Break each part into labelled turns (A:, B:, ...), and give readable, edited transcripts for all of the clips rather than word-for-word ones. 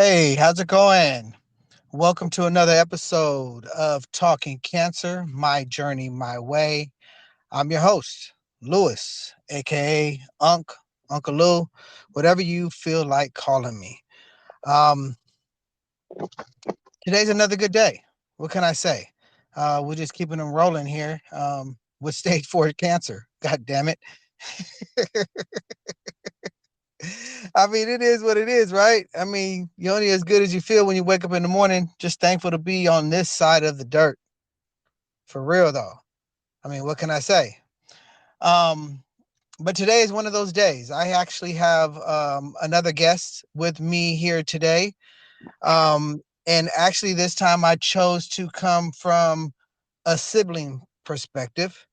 A: Hey, how's it going? Welcome to another episode of Talking Cancer, My Journey, My Way. I'm your host, Lewis, aka Uncle Lou, whatever you feel like calling me. Um, Today's another good day. What can I say? We're just keeping them rolling here with stage 4 cancer. God damn it. I mean, it is what it is, right? I mean, you're only as good as you feel when you wake up in the morning. Just thankful to be on this side of the dirt. For real, though. I mean, what can I say? Um, but today is one of those days. I actually have another guest with me here today. And actually, this time I chose to come from a sibling perspective.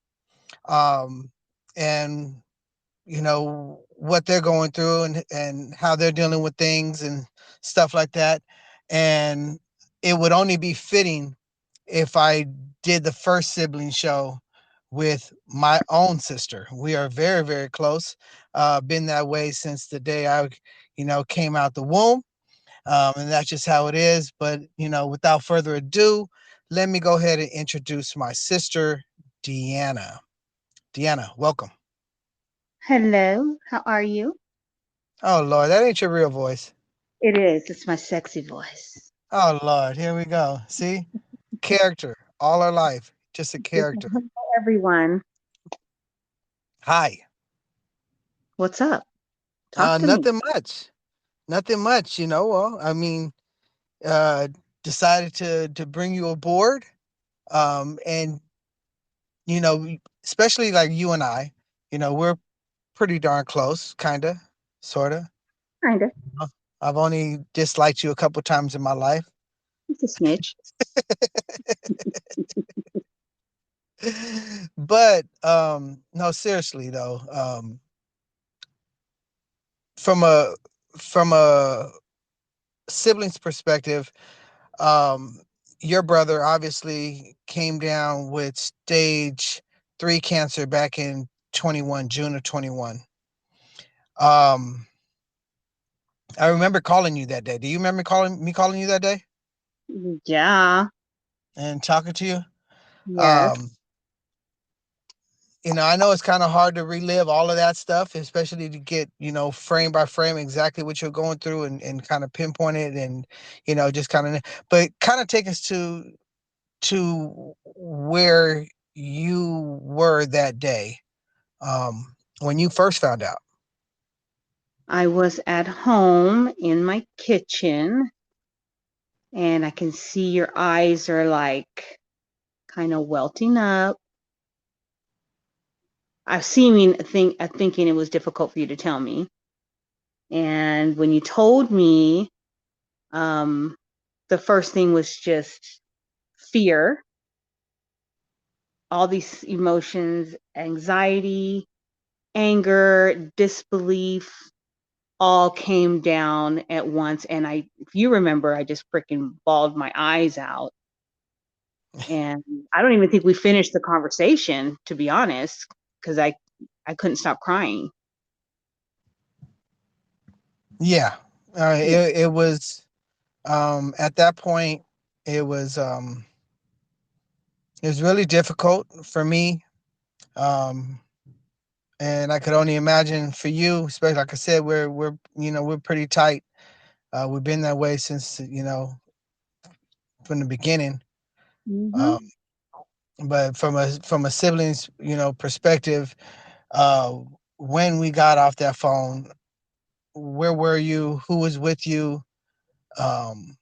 A: Um, and what they're going through and how they're dealing with things and stuff like that. And it would only be fitting if I did the first sibling show with my own sister. We are very, very close. Been that way since the day I came out the womb. And that's just how it is. But without further ado, let me go ahead and introduce my sister, Deanna. Deanna, welcome.
B: Hello, how are you?
A: Oh Lord, that ain't your real voice.
B: It is. It's my sexy voice.
A: Oh Lord, here we go. See? Character. All our life. Just a character.
B: Hello, everyone.
A: Hi.
B: What's up? Talk to me.
A: Nothing much. Nothing much, Well, I mean, uh decided to bring you aboard. And especially like you and I, we're pretty darn close, kinda, sorta.
B: Kinda.
A: I've only disliked you a couple times in my life.
B: It's a snitch.
A: But no, seriously though, from a from a sibling's perspective, um, your brother obviously came down with stage 3 cancer back in 21, June of 21. Um, I remember calling you that day. Do you remember calling you that day
B: Yeah.
A: and talking to you?
B: Yes.
A: Um, I know it's kind of hard to relive all of that stuff, especially to get, frame by frame exactly what you're going through and kind of pinpoint it and, just kind of, but kind of take us to where you were that day, when you first found out.
B: I was at home in my kitchen and I can see your eyes are like kind of welting up. I've seen thinking it was difficult for you to tell me. And when you told me, um, the first thing was just fear, all these emotions, anxiety, anger, disbelief, all came down at once. And if you remember, I just freaking bawled my eyes out. And I don't even think we finished the conversation, to be honest, because I couldn't stop crying.
A: Yeah.
B: Yeah.
A: It was, at that point, it was, it was really difficult for me. Um, and I could only imagine for you, especially like I said, we're pretty tight. We've been that way since from the beginning. Uh,
B: Hmm.
A: but from a siblings perspective, uh, when we got off that phone, where were you? Who was with you? Um,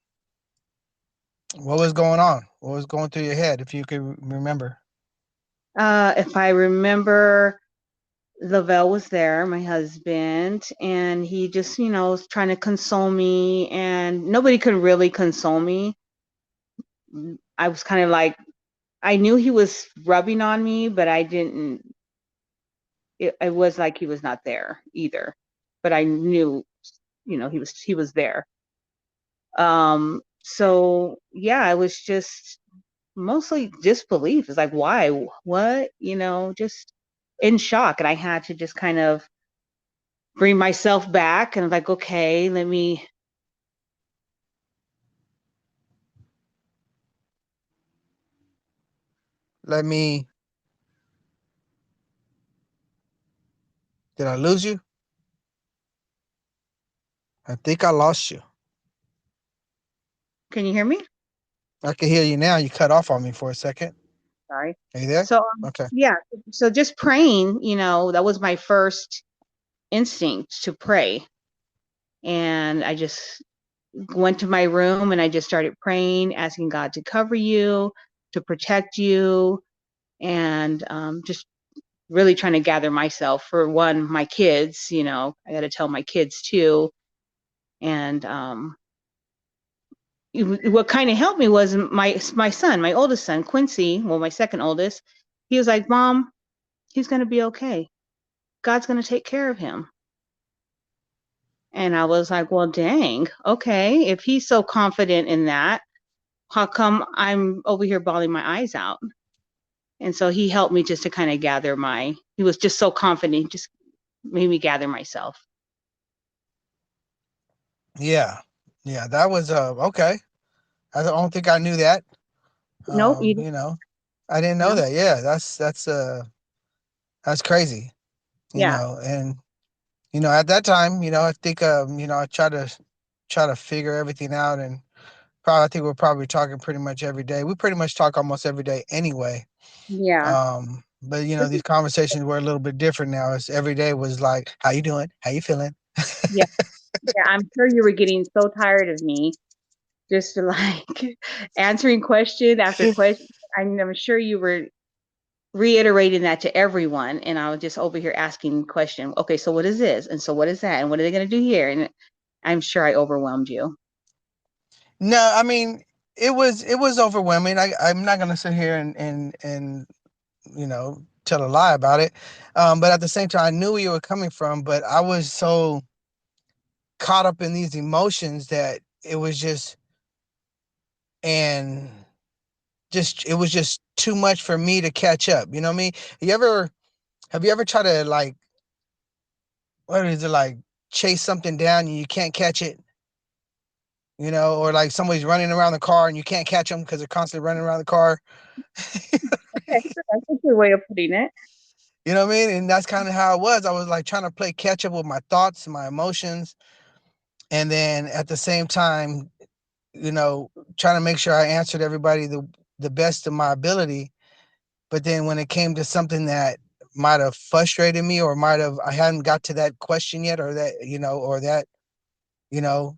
A: what was going on? What was going through your head, if you could remember?
B: If I remember, Lavelle was there, my husband, and he just, was trying to console me, and nobody could really console me. I was kind of like, I knew he was rubbing on me, but I didn't. It was like he was not there either, but I knew, he was there. So yeah, I was just mostly disbelief. It's like, why? What? Just in shock, and I had to just kind of bring myself back and like, okay, let me
A: Let me. Did I lose you? I think I lost you.
B: Can you hear me?
A: I can hear you now. You cut off on me for a second.
B: Sorry.
A: Are you there?
B: So
A: Okay.
B: yeah, so just praying, that was my first instinct to pray. And I just went to my room and I just started praying, asking God to cover you, to protect you, and just really trying to gather myself. For one, my kids, I got to tell my kids too. And what kind of helped me was my son, my oldest son, Quincy, well, my second oldest. He was like, "Mom, he's going to be okay. God's going to take care of him." And I was like, "Well, dang, okay. If he's so confident in that, how come I'm over here bawling my eyes out?" And so he helped me just to kind of he was just so confident, he just made me gather myself.
A: Yeah. Yeah. That was okay. I don't think I knew that.
B: Nope, you
A: You know, I didn't know
B: know?
A: that. Yeah. That's crazy.
B: Yeah,
A: And at that time, I think I try to figure everything out, and probably I think we're probably talking pretty much every day. We pretty much talk almost every day anyway.
B: yeah.
A: But
B: This
A: these
B: is,
A: conversations were a little bit different now. It's every day was like, how you doing? How you feeling?
B: yeah, yeah. I'm sure you were getting so tired of me just to like answering question after question. I'm sure you were reiterating that to everyone, and I was just over here asking question. Okay, so what is this? And so what is that? And what are they going to do here? And I'm sure I overwhelmed you.
A: No, I mean it was overwhelming. I'm not gonna sit here and tell a lie about it. But at the same time, I knew where you were coming from, but I was so caught up in these emotions that it was just and just it was just too much for me to catch up. You know what I mean? You ever have you ever tried to like what is it like chase something down and you can't catch it? Or like somebody's running around the car and you can't catch them because they're constantly running around the car.
B: Okay, that's a good way of putting it.
A: You know what I mean? And that's kind of how it was. I was like trying to play catch up with my thoughts and my emotions. And then at the same time, trying to make sure I answered everybody the best of my ability. But then when it came to something that might have frustrated me or I hadn't got to that question yet or that, you know,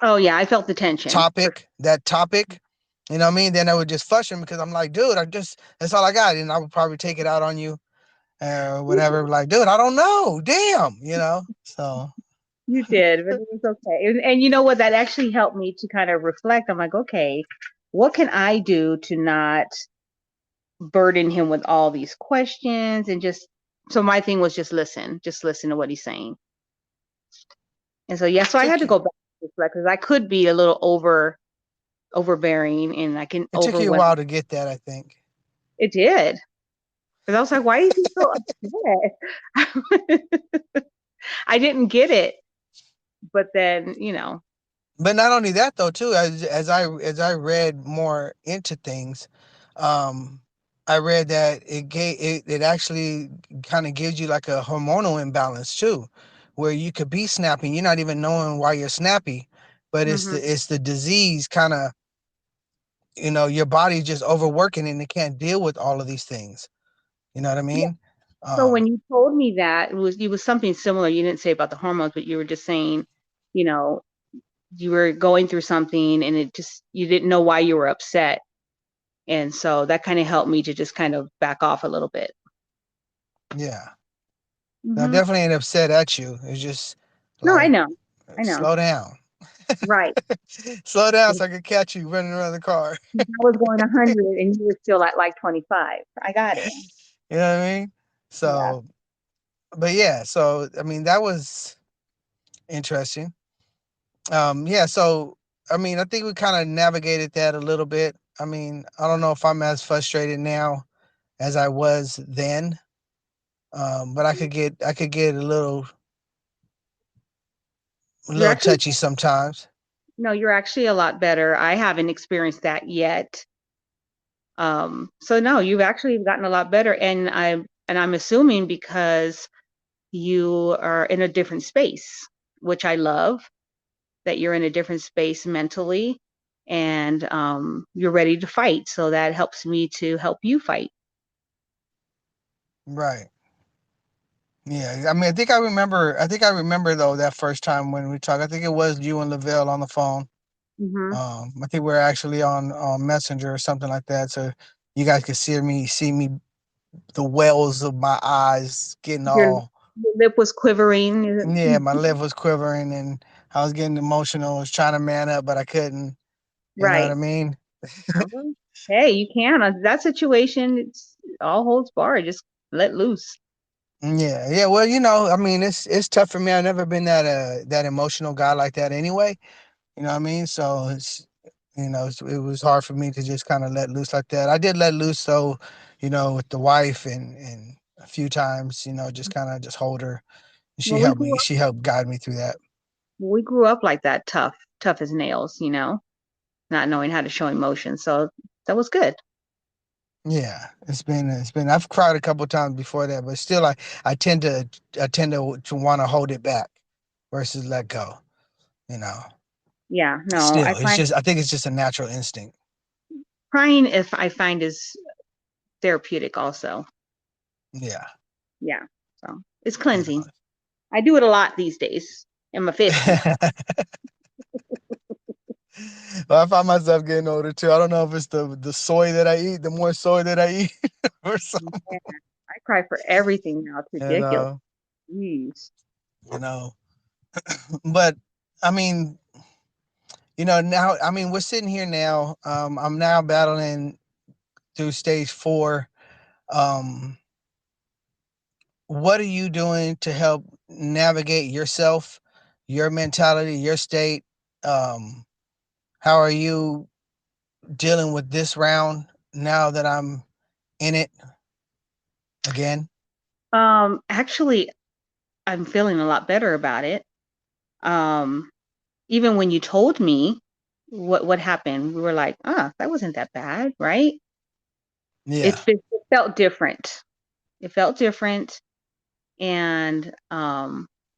B: Oh yeah, I felt the tension.
A: topic, you know what I mean? Then I would just frustrate me because I'm like, dude, that's all I got. And I would probably take it out on you or whatever. Like, dude, I don't know. Damn. So
B: You did, but it was okay. And you know what? That actually helped me to kind of reflect. I'm like, okay, what can I do to not burden him with all these questions and just so my thing was just listen to what he's saying. And so yeah, so I
A: took
B: had to
A: you
B: go back to reflect because I could be a little overbearing and I can
A: it took you a
B: overwhelm.
A: while to get that, I think.
B: It did. Because I was like, why is he so upset? I didn't get it. But then,
A: But not only that though, too, as I read more into things, um, I read that it actually kind of gives you like a hormonal imbalance too, where you could be snappy, you're not even knowing why you're snappy, but it's
B: hmm
A: the disease kind of your body's just overworking and it can't deal with all of these things. You know what I
B: yeah.
A: mean?
B: So when
A: Um,
B: you told me that it was something similar, you didn't say about the hormones, but you were just saying, you know, you were going through something and it just you didn't know why you were upset. And so that kind of helped me to just kind of back off a little bit.
A: yeah, I
B: hmm
A: definitely ain't upset at you. It's just
B: No, I
A: like
B: know. I know.
A: slow down.
B: Right.
A: Slow down so I can catch you running around the car.
B: I was going 100 and you were still at like 25. I got it.
A: You know what I mean?
B: Yeah.
A: So, but yeah, so I mean that was interesting. Yeah, so I mean I think we kind of navigated that a little bit. I mean, I don't know if I'm as frustrated now as I was then. But I could get a
B: You're
A: little
B: actually
A: touchy sometimes.
B: no, you're actually a lot better. I haven't experienced that yet. So no, you've actually gotten a lot better, and I'm assuming because you are in a different space, which I love that you're in a different space mentally, and you're ready to fight. So that helps me to help you fight.
A: Right. Yeah. I mean, I think I remember. I think I remember though that first time when we talked. I think it was you and Lavelle on the phone.
B: Hmm.
A: I think we are actually on Messenger or something like that. So you guys could see me, the wells of my eyes getting
B: Your,
A: all.
B: your lip was quivering.
A: Yeah, my lip was quivering and I was getting emotional. I was trying to man up, but I couldn't. You know what I
B: Right.
A: mean?
B: Well, hey, you can. That situation, it's all holds barred. Just let loose.
A: Yeah, yeah. Well, I mean, it's tough for me. I've never been that emotional guy like that anyway. You know what I mean? So it was hard for me to just kind of let loose like that. I did let loose though, with the wife and a few times, just kind of just hold her. She
B: Well,
A: helped me. She helped guide me through that.
B: we grew up like that, tough, tough as nails. Not knowing how to show emotion. So that was good.
A: Yeah, it's been. I've cried a couple times before that, but still, I tend to want to hold it back versus let go. You know,
B: Yeah, no, I
A: still, it's
B: find
A: just. I think it's just a natural instinct.
B: crying, if I find, is therapeutic also.
A: Yeah.
B: Yeah. So it's
A: You
B: cleansing.
A: know.
B: I do it a lot these days in my 50s.
A: Well, I find myself getting older too. I don't know if it's the soy that I eat, the more soy that I eat, or something.
B: Yeah, I cry for everything now. It's
A: You
B: ridiculous.
A: know,
B: Jeez.
A: you know. But I mean, now I mean we're sitting here now. I'm now battling through stage 4. Um, what are you doing to help navigate yourself, your mentality, your state? Um, how are you dealing with this round now that I'm in it again?
B: Actually, I'm feeling a lot better about it. Um, Even when you told me what happened, we were like, ah, that wasn't that bad, right?
A: Yeah.
B: It felt different. It felt different, and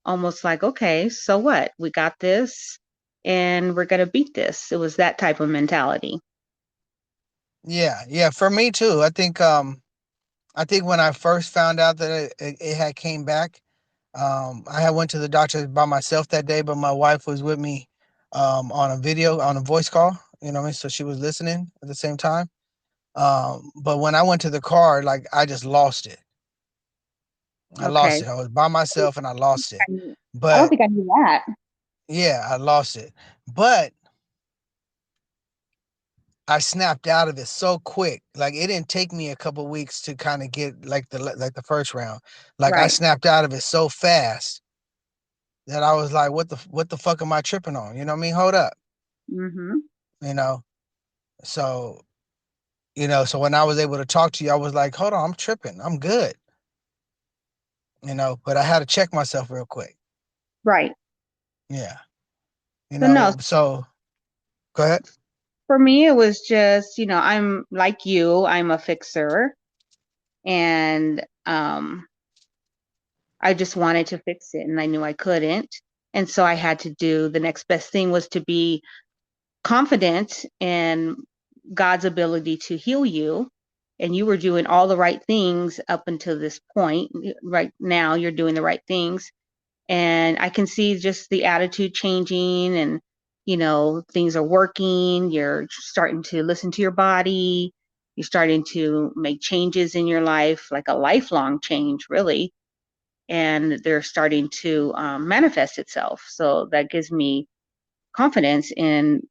B: almost like, okay, so what? We got this, and we're gonna beat this. It was that type of mentality.
A: Yeah, yeah, for me too. I think when I first found out that it had came back, I had went to the doctor by myself that day, but my wife was with me on a video, on a voice call, what I mean? So she was listening at the same time. But when I went to the car, like I just lost it. I lost
B: Okay.
A: it. I was by myself and I lost it.
B: I don't
A: But
B: think I knew that.
A: yeah, I lost it. But I snapped out of it so quick. Like it didn't take me a couple weeks to kind of get like the first round. Like I
B: Right.
A: snapped out of it so fast that I was like, what the fuck am I tripping on? You know what I mean? Hold up.
B: Mm-hmm.
A: You know? So, so when I was able to talk to you, I was like, hold on, I'm tripping. I'm good. But I had to check myself real quick.
B: Right.
A: Yeah.
B: So no,
A: So go ahead.
B: for me, it was just, I'm like you, I'm a fixer, and I just wanted to fix it, and I knew I couldn't. And so I had to do the next best thing was to be confident in God's ability to heal you. And you were doing all the right things up until this point. Right now, you're doing the right things. And I can see just the attitude changing, and, things are working. You're starting to listen to your body. You're starting to make changes in your life, like a lifelong change, really. And they're starting to manifest itself. So that gives me confidence in,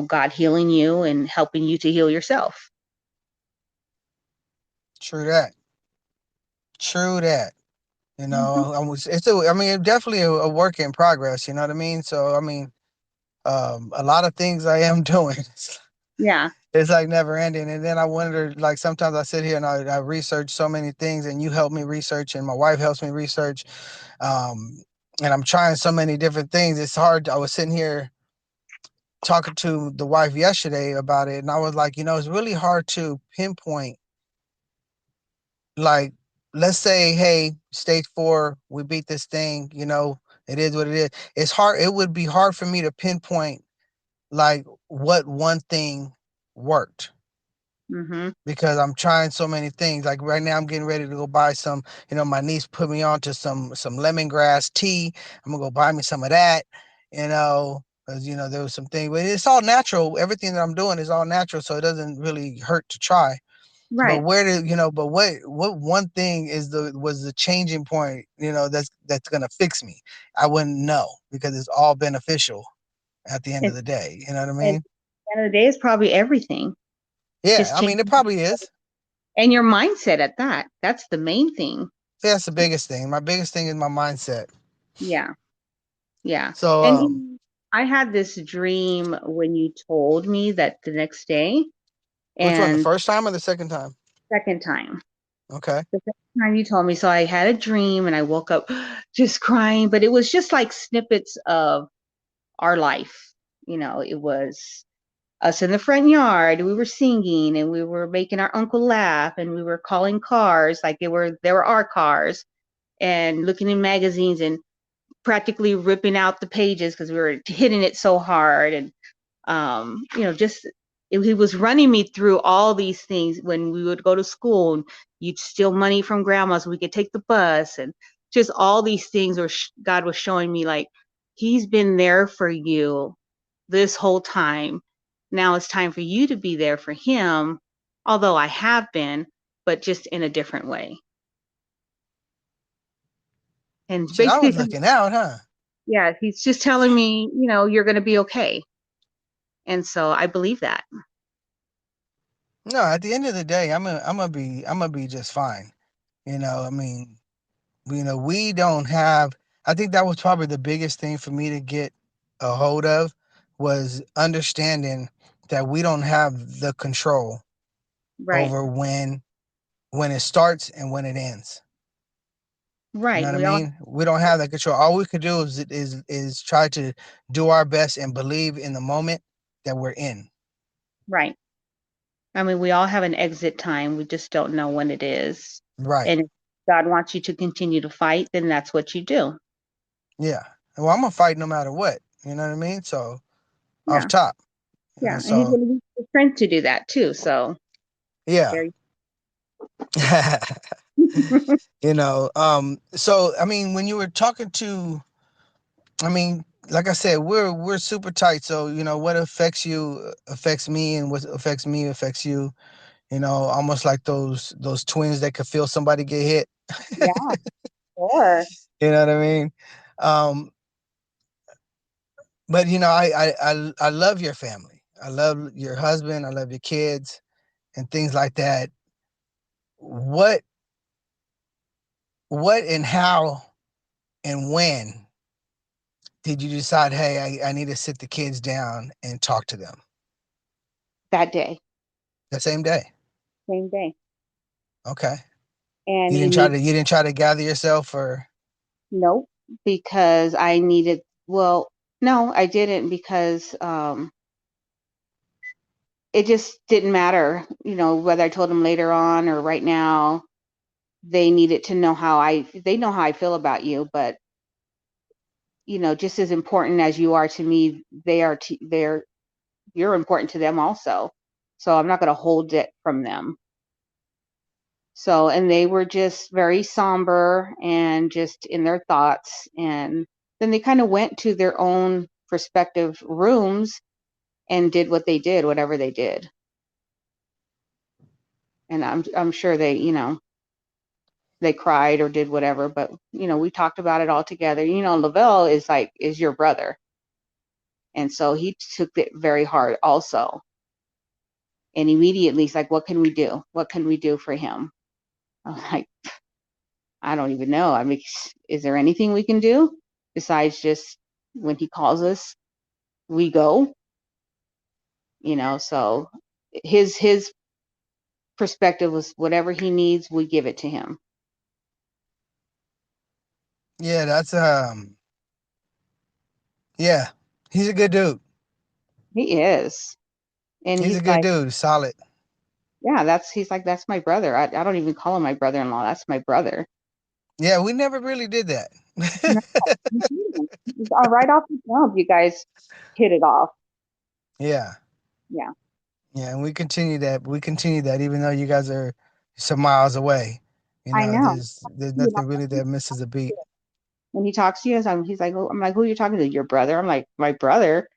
B: God healing you and helping you to heal yourself.
A: True that. True that.
B: Hmm.
A: I mean, it's definitely a work in progress. You know what I mean? So, I mean, a lot of things I am doing.
B: Yeah.
A: It's like never ending. And then I wonder, like sometimes I sit here and I research so many things, and you help me research, and my wife helps me research. Um, and I'm trying so many different things. It's hard. I was sitting here talking to the wife yesterday about it, and I was like, it's really hard to pinpoint. Like, let's say, hey, stage 4, we beat this thing. It is what it is. It's hard. It would be hard for me to pinpoint like what one thing worked
B: Mhm.
A: because I'm trying so many things. Like right now, I'm getting ready to go buy some. My niece put me on to some lemongrass tea. I'm gonna go buy me some of that. Because there was some thing, but it's all natural. Everything that I'm doing is all natural, so it doesn't really hurt to try. But
B: Right.
A: where did But what one thing was the changing point? That's gonna fix me. I wouldn't know because it's all beneficial at the end
B: And,
A: of the day. You know what I
B: and at
A: mean?
B: the end of the day, it's probably everything.
A: Yeah,
B: Just
A: I
B: change
A: mean it probably is.
B: and your mindset at that. That's the main thing.
A: Yeah, that's the biggest thing. My biggest thing is my mindset.
B: Yeah. Yeah.
A: So,
B: And I had this dream when you told me that the next day,
A: which one? The
B: and
A: first time or the second time?
B: second time.
A: Okay.
B: The second time you told me, so I had a dream and I woke up just crying, but it was just like snippets of our life. It was us in the front yard. We were singing and we were making our uncle laugh and we were calling cars like they were our cars and looking in magazines and practically ripping out the pages because we were hitting it so hard and just he was running me through all these things when we would go to school and you'd steal money from grandma so we could take the bus and just all these things where God was showing me like he's been there for you this whole time. Now it's time for you to be there for him, although I have been, but just in a different way. And
A: Shit, I was
B: basically,
A: looking out, huh?
B: yeah, he's just telling me, you're going to be okay. And so I believe that.
A: No, at the end of the day, I'm gonna be just fine. I mean, we don't have. I think that was probably the biggest thing for me to get a hold of was understanding that we don't have the control
B: Right.
A: over when it starts and when it ends. You know
B: Right.
A: what I
B: We all,
A: mean? We don't have that control. All we could do is try to do our best and believe in the moment that we're in.
B: right. I mean, we all have an exit time. We just don't know when it is.
A: Right.
B: And if God wants you to continue to fight, then that's what you do.
A: Yeah. Well, I'm gonna fight no matter what. You know what I mean? So off
B: Yeah.
A: top.
B: Yeah. And he's
A: So
B: going to give you the strength to do that too. So
A: yeah.
B: there you
A: So I mean, when you were talking to, I mean, like I said, we're super tight. So what affects you affects me, and what affects me affects you. Almost like those twins that could feel somebody get hit.
B: Yeah, sure.
A: You know what I mean? Um, but I love your family. I love your husband. I love your kids and things like that. What what and how and when did you decide, hey, I need to sit the kids down and talk to them?
B: That day,
A: The same day.
B: same day.
A: Okay.
B: And
A: You didn't try to gather yourself or
B: nope, because I needed, well, no, I didn't because it just didn't matter, whether I told them later on or right now. They needed to know they know how I feel about you, but just as important as you are to me, you're important to them also. So I'm not going to hold it from them. So, and they were just very somber and just in their thoughts. And then they kind of went to their own respective rooms and did what they did, whatever they did. And I'm sure they cried or did whatever, but we talked about it all together. Lavelle is your brother. And so he took it very hard also. And immediately he's like, what can we do? What can we do for him? I'm like, I don't even know. I mean, is there anything we can do besides just when he calls us, we go, so his perspective was whatever he needs, we give it to him.
A: yeah, that's yeah. He's a good dude.
B: He is. And
A: He's
B: he's
A: a good
B: like,
A: dude, solid.
B: yeah, he's like, that's my brother. I don't even call him my brother-in-law. That's my brother.
A: Yeah, we never really did that.
B: No, you didn't. Right off the jump, you guys hit it off.
A: Yeah.
B: Yeah,
A: Yeah, and we continue that. We continue that, even though you guys are some miles away. You
B: I
A: know,
B: know.
A: there's
B: You
A: nothing really
B: know,
A: that misses a beat.
B: when he talks to you, he's like, I'm like, who are you talking to? Your brother? I'm like, my brother?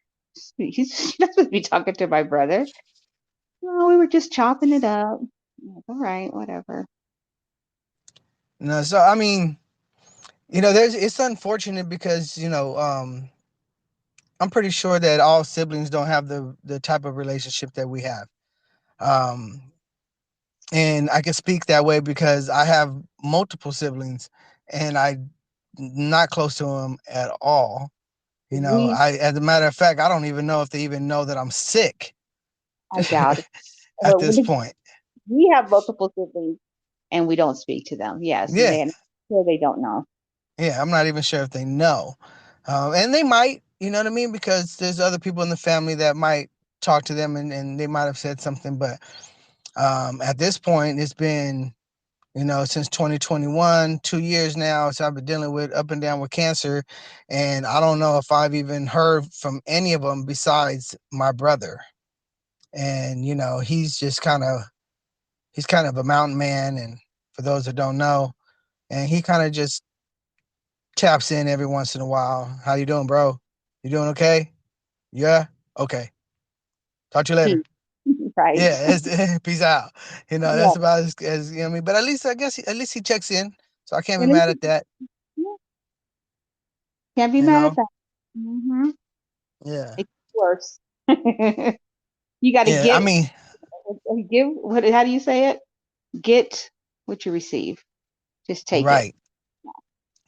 B: He's not supposed to be talking to my brother. No, we were just chopping it up. I'm like, all right, whatever.
A: No, so I mean, there's it's unfortunate because I'm pretty sure that all siblings don't have the type of relationship that we have. Um, and I can speak that way because I have multiple siblings, and I'm not close to them at all.
B: We,
A: As a matter of fact, I don't even know if they even know that I'm sick
B: I doubt it.
A: at
B: But
A: this point.
B: we have multiple siblings and we don't speak to them. Yes, and
A: Yeah,
B: they don't know.
A: yeah, I'm not even sure if they know, and they might. You know what I mean? Because there's other people in the family that might talk to them, and they might have said something. But at this point, it's been since 2021, 2 years now. So I've been dealing with up and down with cancer, and I don't know if I've even heard from any of them besides my brother. And he's kind of a mountain man, and for those that don't know, and he kind of just taps in every once in a while. How you doing, bro? You doing okay? Yeah. Okay. Talk to you later.
B: Peace, right?
A: Yeah. Peace out.
B: Yeah.
A: That's about as you know what I mean. But at least I guess at least he checks in, so I can't be
B: And
A: mad at that.
B: yeah, can't be
A: You
B: mad at
A: know.
B: that. Mm-hmm.
A: Yeah.
B: It's worse. You got to
A: Yeah. I
B: get,
A: mean,
B: give, what, how do you say it? Get what you receive. Just take it.
A: right,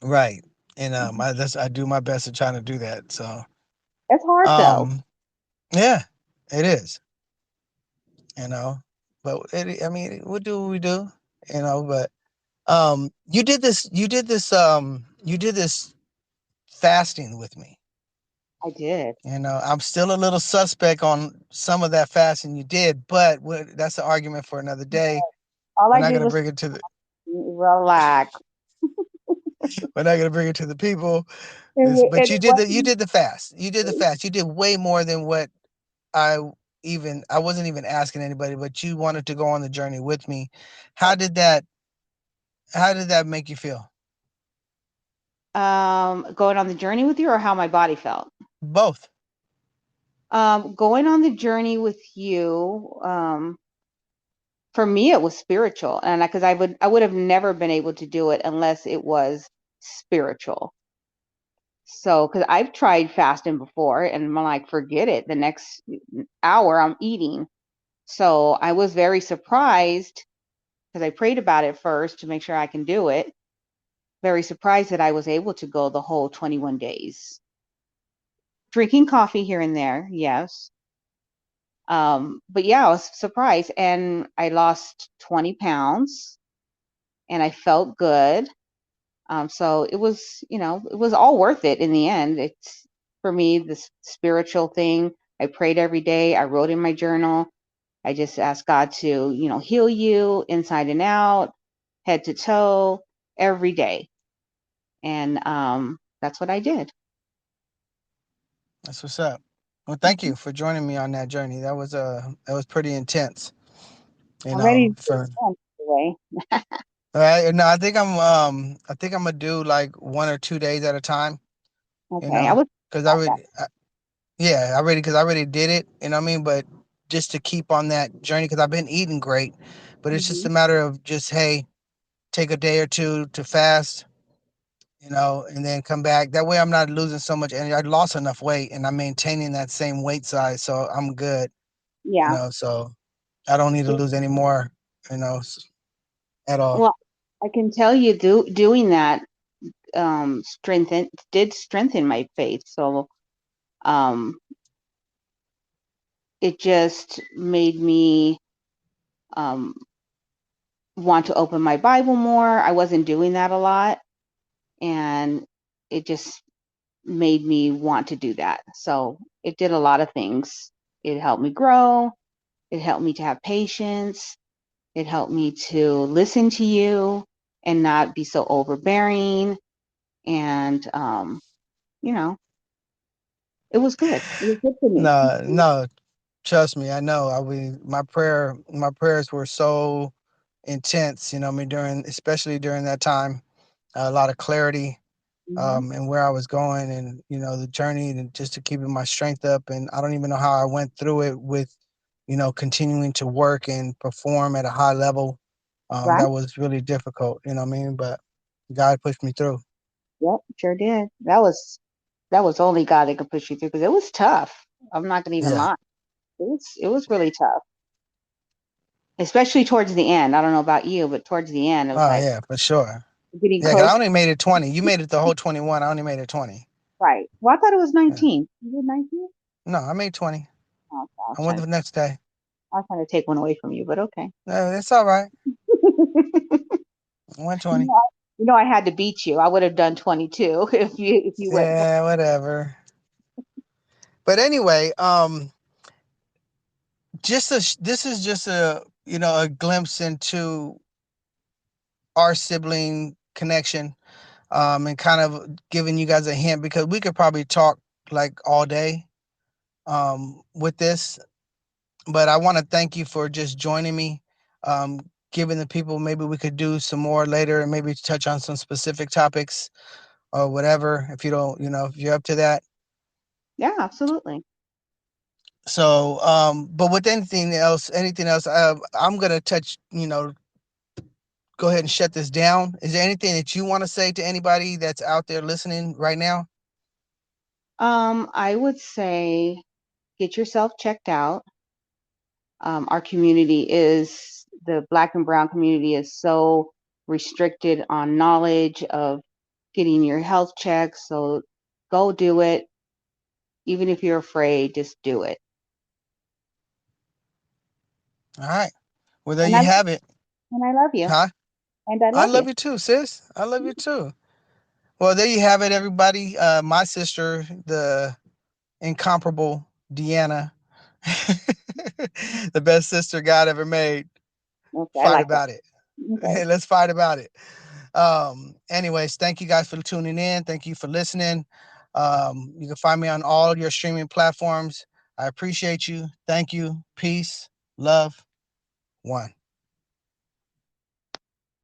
A: right. And
B: Mhm.
A: I do my best to try to do that. So,
B: That's hard though.
A: um, yeah, it is. You know, but I mean, we do what we do. But you did this fasting with me.
B: I did.
A: I'm still a little suspect on some of that fasting you did, but that's an argument for another day.
B: All
A: We're
B: I
A: not
B: did
A: gonna
B: was
A: bring it to the
B: relax.
A: we're not gonna bring it to the people.
B: And
A: But
B: it
A: you
B: wasn't,
A: did the fast. You did the fast. You did way more than what I I wasn't even asking anybody, but you wanted to go on the journey with me. How did that how did that make you feel?
B: going on the journey with you or how my body felt.
A: Both.
B: Going on the journey with you, for me it was spiritual, and because I would have never been able to do it unless it was spiritual. So because I've tried fasting before and I'm like, forget it, the next hour I'm eating. So I was very surprised because I prayed about it first to make sure I can do it. Very surprised that I was able to go the whole 21 days. Drinking coffee here and there, yes. But yeah, I was surprised, and I lost 20 pounds and I felt good. So it was, it was all worth it in the end. It's for me, this spiritual thing. I prayed every day. I wrote in my journal. I just asked God to, heal you inside and out, head to toe, every day. And that's what I did.
A: That's what's up. Well, thank you for joining me on that journey. That was pretty intense.
B: I'm ready to do
A: For
B: it again, anyway.
A: no, I think I'm gonna do like 1 or 2 days at a time.
B: Okay, I was
A: Because
B: about that.
A: I already did it. You know what I mean? But just to keep on that journey, because I've been eating great, but it's just
B: Hmm.
A: a matter of just hey, take a day or two to fast, and then come back. That way, I'm not losing so much energy. I lost enough weight, and I'm maintaining that same weight size, so I'm good.
B: Yeah.
A: So I don't need to lose any more, you know, at all.
B: Well, I can tell you, doing that strengthen my faith. So um, it just made me um, want to open my Bible more. I wasn't doing that a lot, and it just made me want to do that. So it did a lot of things. It helped me grow. It helped me to have patience. It helped me to listen to you and not be so overbearing. And, you know, it was good. It was good for me.
A: No, no, trust me, I know. My prayers were so intense, you know, during, especially during that time, a lot of clarity,
B: Hmm.
A: and where I was going, and the journey, and just to keeping my strength up. And I don't even know how I went through it with, continuing to work and perform at a high level.
B: Right?
A: That was really difficult, you know what I mean? But God pushed me through.
B: Yep, sure did. That was only God that could push you through because it was tough. I'm not gonna even
A: Yeah.
B: lie. It was really tough, especially towards the end. I don't know about you, but towards the end, it was
A: Oh
B: like
A: yeah, for sure.
B: getting
A: Yeah, 'cause I
B: close.
A: only made it 20. You made it the whole 21. I only made it 20.
B: Right. Well, I thought it was
A: Yeah.
B: 19. You did 19?
A: No, I made 20.
B: Oh, okay.
A: I went the next day.
B: I was trying to take one away from you, but okay.
A: No, that's all right. I went
B: You
A: 20.
B: know, I had to beat you. I would have done 22 if you went.
A: Yeah, whatever. But anyway, this is just a glimpse into our sibling connection, and kind of giving you guys a hint, because we could probably talk like all day, with this. But I want to thank you for just joining me, um, giving the people, maybe we could do some more later and maybe touch on some specific topics or whatever, if you don't, if you're up to that.
B: Yeah, absolutely.
A: So, but with anything else, I'm gonna touch, go ahead and shut this down. Is there anything that you want to say to anybody that's out there listening right now?
B: I would say get yourself checked out. Our community is the Black and Brown community is so restricted on knowledge of getting your health checks. So go do it. Even if you're afraid, just do it.
A: All right. Well, there
B: And
A: you
B: I
A: have it.
B: and I love you.
A: Huh?
B: And I
A: I
B: love you.
A: love you too, sis. I love you too. Well, there you have it, everybody. My sister, the incomparable Deanna, the best sister God ever made.
B: Okay, I
A: Fight
B: like that.
A: about it.
B: Okay.
A: Let's fight about it. Anyways, thank you guys for tuning in. Thank you for listening. You can find me on all your streaming platforms. I appreciate you. Thank you. Peace, love, one.